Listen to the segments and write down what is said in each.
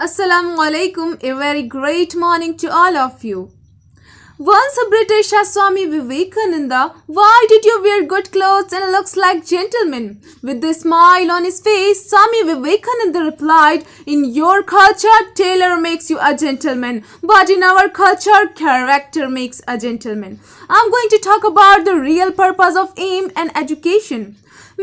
Assalamu alaikum, a very great morning to all of you. Once a British asked Swami Vivekananda, "Why did you wear good clothes and looks like gentleman?" With a smile on his face, Swami Vivekananda replied, "In your culture, tailor makes you a gentleman, but in our culture, character makes a gentleman." I'm going to talk about the real purpose of AIM and education.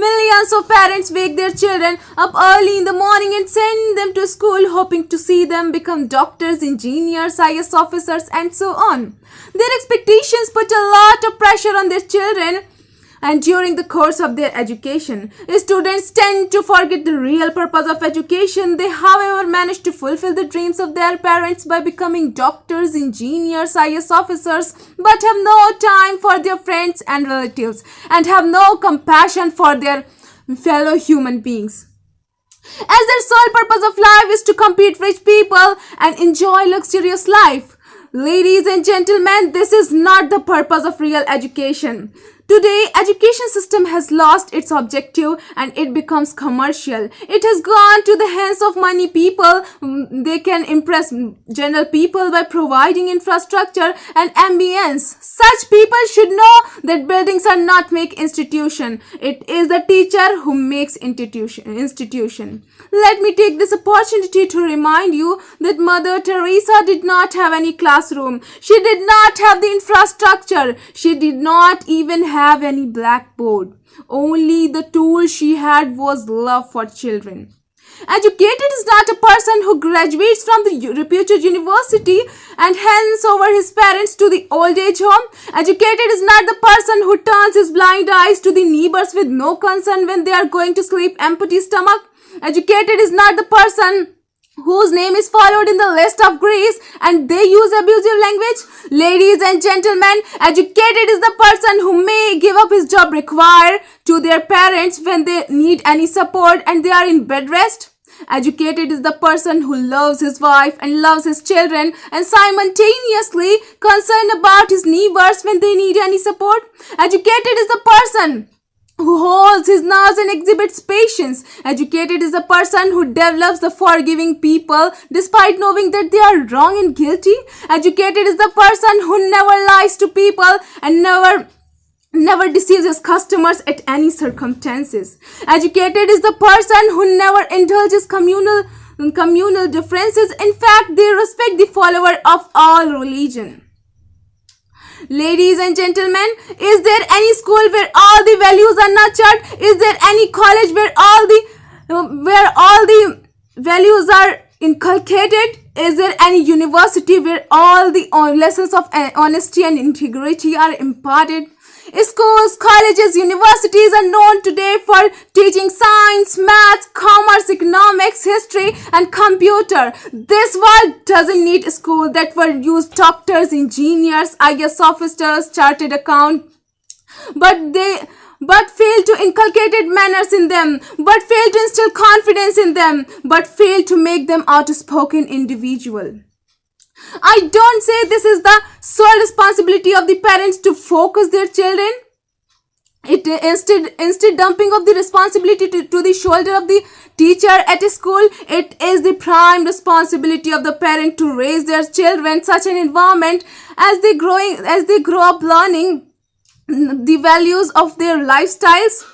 Millions of parents wake their children up early in the morning and send them to school hoping to see them become doctors, engineers, IAS officers and so on. Their expectations put a lot of pressure on their children, and during the course of their education, students tend to forget the real purpose of education. They, however, manage to fulfill the dreams of their parents by becoming doctors, engineers, IAS officers, but have no time for their friends and relatives and have no compassion for their fellow human beings. As their sole purpose of life is to compete rich people and enjoy luxurious life. Ladies and gentlemen, this is not the purpose of real education. Today, education system has lost its objective and it becomes commercial. It has gone to the hands of money people. They can impress general people by providing infrastructure and ambience. Such people should know that buildings are not make institution. It is the teacher who makes institution. Let me take this opportunity to remind you that Mother Teresa did not have any classroom. She did not have the infrastructure. She did not even have any blackboard. Only the tool she had was love for children. Educated is not a person who graduates from the reputed university and hands over his parents to the old age home. Educated is not the person who turns his blind eyes to the neighbors with no concern when they are going to sleep empty stomach. Educated is not the person whose name is followed in the list of grace and they use abusive language. Ladies and gentlemen, educated is the person who may give up his job required to their parents when they need any support and they are in bed rest. Educated is the person who loves his wife and loves his children and simultaneously concerned about his neighbors when they need any support. Educated is the person who holds his nerves and exhibits patience. Educated is a person who develops the forgiving people despite knowing that they are wrong and guilty. Educated is the person who never lies to people and never deceives his customers at any circumstances. Educated is the person who never indulges communal differences. In fact, they respect the follower of all religion. Ladies and gentlemen, is there any school where all the values are nurtured? Is there any college where all the values are inculcated? Is there any university where all the lessons of honesty and integrity are imparted? Schools, colleges, universities are known today for teaching science, maths, commerce, economics, history, and computer. This world doesn't need a school that will use doctors, engineers, IAS officers, chartered account, but fail to inculcate manners in them, but fail to instill confidence in them, but fail to make them outspoken individual. I don't say this is the sole responsibility of the parents to focus their children. Instead dumping of the responsibility to the shoulder of the teacher at a school, it is the prime responsibility of the parent to raise their children such an environment as they grow up learning the values of their lifestyles.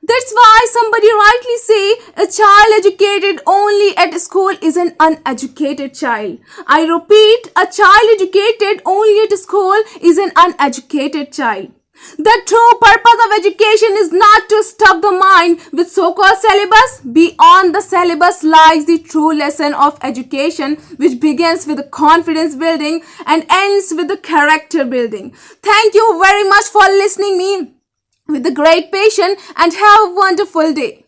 That's why somebody rightly say a child educated only at school is an uneducated child. I repeat, a child educated only at school is an uneducated child. The true purpose of education is not to stuff the mind with so-called syllabus. Beyond the syllabus lies the true lesson of education, which begins with the confidence building and ends with the character building. Thank you very much for listening me with a great patience and have a wonderful day.